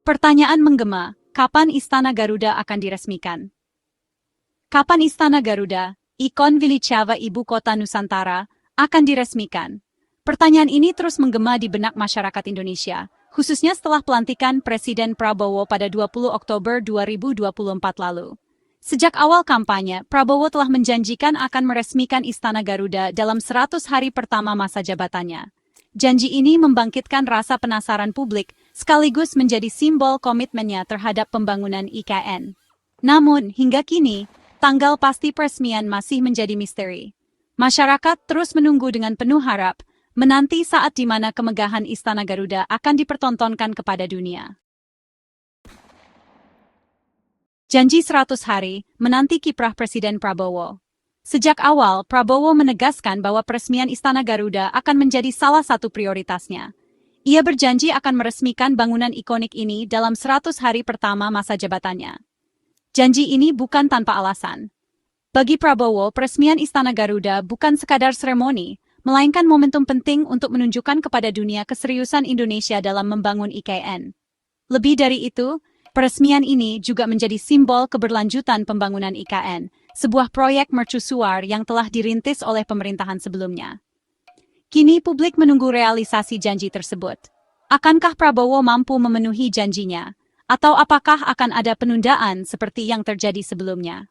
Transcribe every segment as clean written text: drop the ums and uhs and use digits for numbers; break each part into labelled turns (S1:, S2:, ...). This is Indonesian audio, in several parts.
S1: Pertanyaan menggema, kapan Istana Garuda akan diresmikan? Kapan Istana Garuda, ikon Vilicava ibu kota Nusantara, akan diresmikan? Pertanyaan ini terus menggema di benak masyarakat Indonesia, khususnya setelah pelantikan Presiden Prabowo pada 20 Oktober 2024 lalu. Sejak awal kampanye, Prabowo telah menjanjikan akan meresmikan Istana Garuda dalam 100 hari pertama masa jabatannya. Janji ini membangkitkan rasa penasaran publik, sekaligus menjadi simbol komitmennya terhadap pembangunan IKN. Namun, hingga kini, tanggal pasti peresmian masih menjadi misteri. Masyarakat terus menunggu dengan penuh harap, menanti saat di mana kemegahan Istana Garuda akan dipertontonkan kepada dunia. Janji 100 hari, menanti kiprah Presiden Prabowo. Sejak awal, Prabowo menegaskan bahwa peresmian Istana Garuda akan menjadi salah satu prioritasnya. Ia berjanji akan meresmikan bangunan ikonik ini dalam 100 hari pertama masa jabatannya. Janji ini bukan tanpa alasan. Bagi Prabowo, peresmian Istana Garuda bukan sekadar seremoni, melainkan momentum penting untuk menunjukkan kepada dunia keseriusan Indonesia dalam membangun IKN. Lebih dari itu, peresmian ini juga menjadi simbol keberlanjutan pembangunan IKN, sebuah proyek mercusuar yang telah dirintis oleh pemerintahan sebelumnya. Kini publik menunggu realisasi janji tersebut. Akankah Prabowo mampu memenuhi janjinya? Atau apakah akan ada penundaan seperti yang terjadi sebelumnya?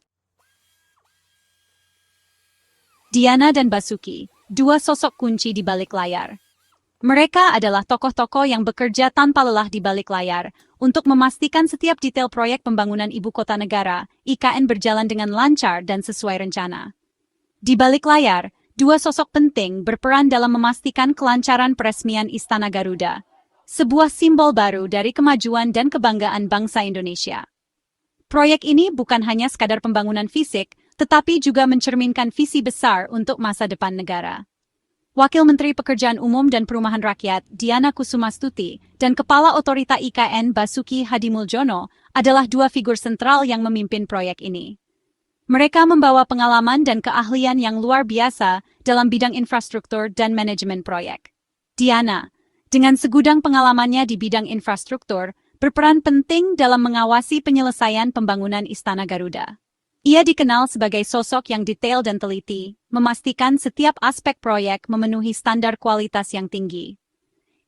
S1: Diana dan Basuki, dua sosok kunci di balik layar. Mereka adalah tokoh-tokoh yang bekerja tanpa lelah di balik layar untuk memastikan setiap detail proyek pembangunan ibu kota negara, IKN berjalan dengan lancar dan sesuai rencana. Di balik layar, dua sosok penting berperan dalam memastikan kelancaran peresmian Istana Garuda, sebuah simbol baru dari kemajuan dan kebanggaan bangsa Indonesia. Proyek ini bukan hanya sekadar pembangunan fisik, tetapi juga mencerminkan visi besar untuk masa depan negara. Wakil Menteri Pekerjaan Umum dan Perumahan Rakyat, Diana Kusumastuti, dan Kepala Otorita IKN Basuki Hadimuljono adalah dua figur sentral yang memimpin proyek ini. Mereka membawa pengalaman dan keahlian yang luar biasa dalam bidang infrastruktur dan manajemen proyek. Diana, dengan segudang pengalamannya di bidang infrastruktur, berperan penting dalam mengawasi penyelesaian pembangunan Istana Garuda. Ia dikenal sebagai sosok yang detail dan teliti, memastikan setiap aspek proyek memenuhi standar kualitas yang tinggi.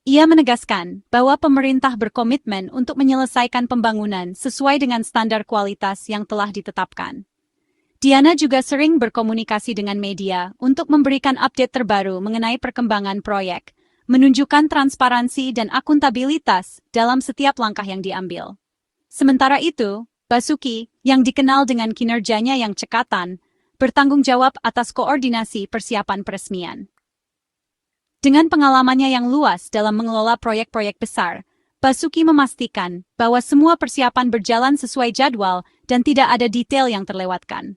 S1: Ia menegaskan bahwa pemerintah berkomitmen untuk menyelesaikan pembangunan sesuai dengan standar kualitas yang telah ditetapkan. Diana juga sering berkomunikasi dengan media untuk memberikan update terbaru mengenai perkembangan proyek, menunjukkan transparansi dan akuntabilitas dalam setiap langkah yang diambil. Sementara itu, Basuki, yang dikenal dengan kinerjanya yang cekatan, bertanggung jawab atas koordinasi persiapan peresmian. Dengan pengalamannya yang luas dalam mengelola proyek-proyek besar, Basuki memastikan bahwa semua persiapan berjalan sesuai jadwal dan tidak ada detail yang terlewatkan.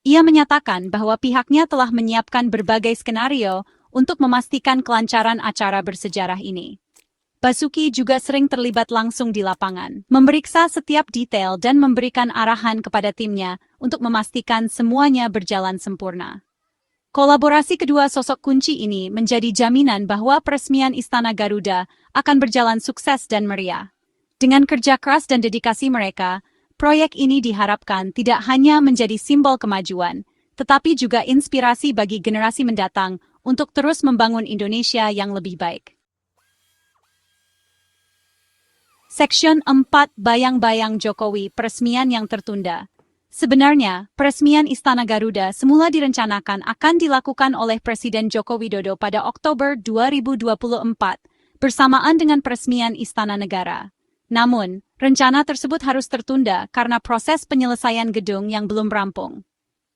S1: Ia menyatakan bahwa pihaknya telah menyiapkan berbagai skenario untuk memastikan kelancaran acara bersejarah ini. Basuki juga sering terlibat langsung di lapangan, memeriksa setiap detail dan memberikan arahan kepada timnya untuk memastikan semuanya berjalan sempurna. Kolaborasi kedua sosok kunci ini menjadi jaminan bahwa peresmian Istana Garuda akan berjalan sukses dan meriah. Dengan kerja keras dan dedikasi mereka, proyek ini diharapkan tidak hanya menjadi simbol kemajuan, tetapi juga inspirasi bagi generasi mendatang untuk terus membangun Indonesia yang lebih baik. Section 4 Bayang-bayang Jokowi, peresmian yang tertunda. Sebenarnya, peresmian Istana Garuda semula direncanakan akan dilakukan oleh Presiden Joko Widodo pada Oktober 2024, bersamaan dengan peresmian Istana Negara. Namun, rencana tersebut harus tertunda karena proses penyelesaian gedung yang belum rampung.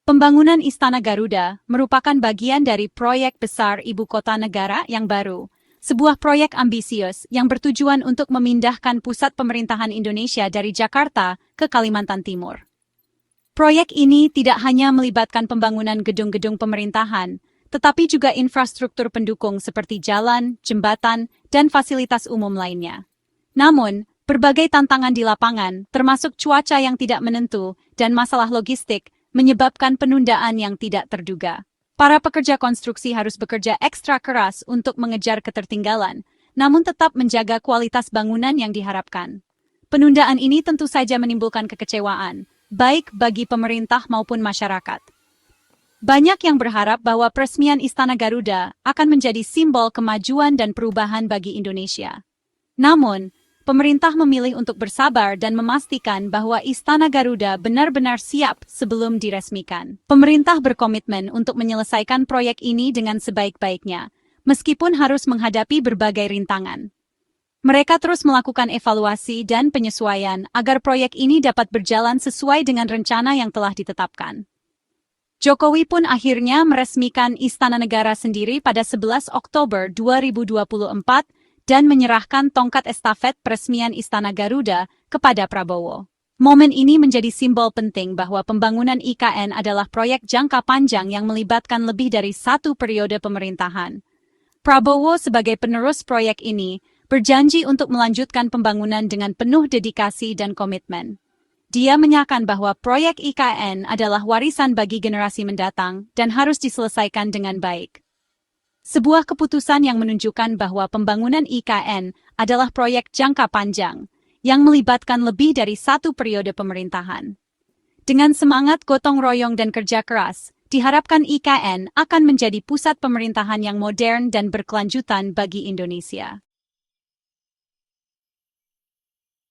S1: Pembangunan Istana Garuda merupakan bagian dari proyek besar Ibu Kota Negara yang baru, sebuah proyek ambisius yang bertujuan untuk memindahkan pusat pemerintahan Indonesia dari Jakarta ke Kalimantan Timur. Proyek ini tidak hanya melibatkan pembangunan gedung-gedung pemerintahan, tetapi juga infrastruktur pendukung seperti jalan, jembatan, dan fasilitas umum lainnya. Namun, berbagai tantangan di lapangan, termasuk cuaca yang tidak menentu dan masalah logistik, menyebabkan penundaan yang tidak terduga. Para pekerja konstruksi harus bekerja ekstra keras untuk mengejar ketertinggalan, namun tetap menjaga kualitas bangunan yang diharapkan. Penundaan ini tentu saja menimbulkan kekecewaan, baik bagi pemerintah maupun masyarakat. Banyak yang berharap bahwa peresmian Istana Garuda akan menjadi simbol kemajuan dan perubahan bagi Indonesia. Namun, pemerintah memilih untuk bersabar dan memastikan bahwa Istana Garuda benar-benar siap sebelum diresmikan. Pemerintah berkomitmen untuk menyelesaikan proyek ini dengan sebaik-baiknya, meskipun harus menghadapi berbagai rintangan. Mereka terus melakukan evaluasi dan penyesuaian agar proyek ini dapat berjalan sesuai dengan rencana yang telah ditetapkan. Jokowi pun akhirnya meresmikan Istana Negara sendiri pada 11 Oktober 2024 dan menyerahkan tongkat estafet peresmian Istana Garuda kepada Prabowo. Momen ini menjadi simbol penting bahwa pembangunan IKN adalah proyek jangka panjang yang melibatkan lebih dari satu periode pemerintahan. Prabowo sebagai penerus proyek ini berjanji untuk melanjutkan pembangunan dengan penuh dedikasi dan komitmen. Dia menyatakan bahwa proyek IKN adalah warisan bagi generasi mendatang dan harus diselesaikan dengan baik. Sebuah keputusan yang menunjukkan bahwa pembangunan IKN adalah proyek jangka panjang yang melibatkan lebih dari satu periode pemerintahan. Dengan semangat gotong royong dan kerja keras, diharapkan IKN akan menjadi pusat pemerintahan yang modern dan berkelanjutan bagi Indonesia.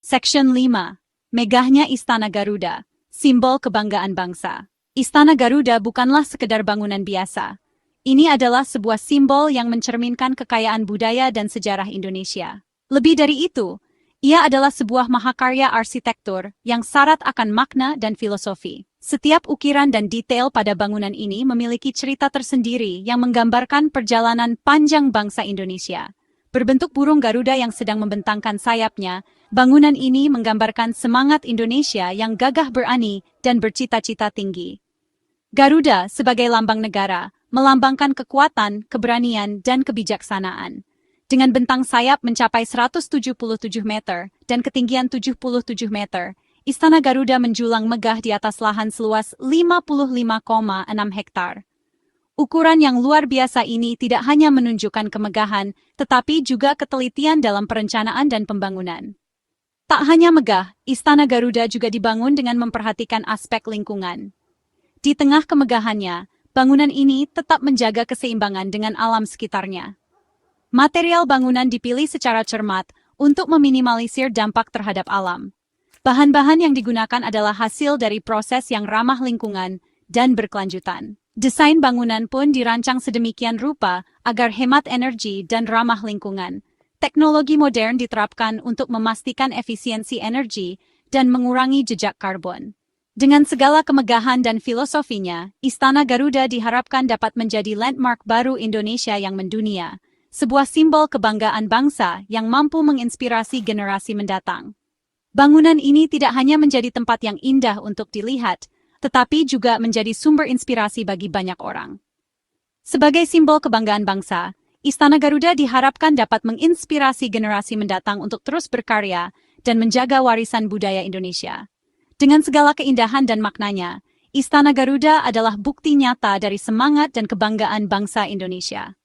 S1: Section 5. Megahnya Istana Garuda, simbol kebanggaan bangsa. Istana Garuda bukanlah sekedar bangunan biasa. Ini adalah sebuah simbol yang mencerminkan kekayaan budaya dan sejarah Indonesia. Lebih dari itu, ia adalah sebuah mahakarya arsitektur yang syarat akan makna dan filosofi. Setiap ukiran dan detail pada bangunan ini memiliki cerita tersendiri yang menggambarkan perjalanan panjang bangsa Indonesia. Berbentuk burung Garuda yang sedang membentangkan sayapnya, bangunan ini menggambarkan semangat Indonesia yang gagah berani dan bercita-cita tinggi. Garuda sebagai lambang negara melambangkan kekuatan, keberanian, dan kebijaksanaan. Dengan bentang sayap mencapai 177 meter dan ketinggian 77 meter, Istana Garuda menjulang megah di atas lahan seluas 55,6 hektar. Ukuran yang luar biasa ini tidak hanya menunjukkan kemegahan, tetapi juga ketelitian dalam perencanaan dan pembangunan. Tak hanya megah, Istana Garuda juga dibangun dengan memperhatikan aspek lingkungan. Di tengah kemegahannya, bangunan ini tetap menjaga keseimbangan dengan alam sekitarnya. Material bangunan dipilih secara cermat untuk meminimalisir dampak terhadap alam. Bahan-bahan yang digunakan adalah hasil dari proses yang ramah lingkungan dan berkelanjutan. Desain bangunan pun dirancang sedemikian rupa agar hemat energi dan ramah lingkungan. Teknologi modern diterapkan untuk memastikan efisiensi energi dan mengurangi jejak karbon. Dengan segala kemegahan dan filosofinya, Istana Garuda diharapkan dapat menjadi landmark baru Indonesia yang mendunia, sebuah simbol kebanggaan bangsa yang mampu menginspirasi generasi mendatang. Bangunan ini tidak hanya menjadi tempat yang indah untuk dilihat, tetapi juga menjadi sumber inspirasi bagi banyak orang. Sebagai simbol kebanggaan bangsa, Istana Garuda diharapkan dapat menginspirasi generasi mendatang untuk terus berkarya dan menjaga warisan budaya Indonesia. Dengan segala keindahan dan maknanya, Istana Garuda adalah bukti nyata dari semangat dan kebanggaan bangsa Indonesia.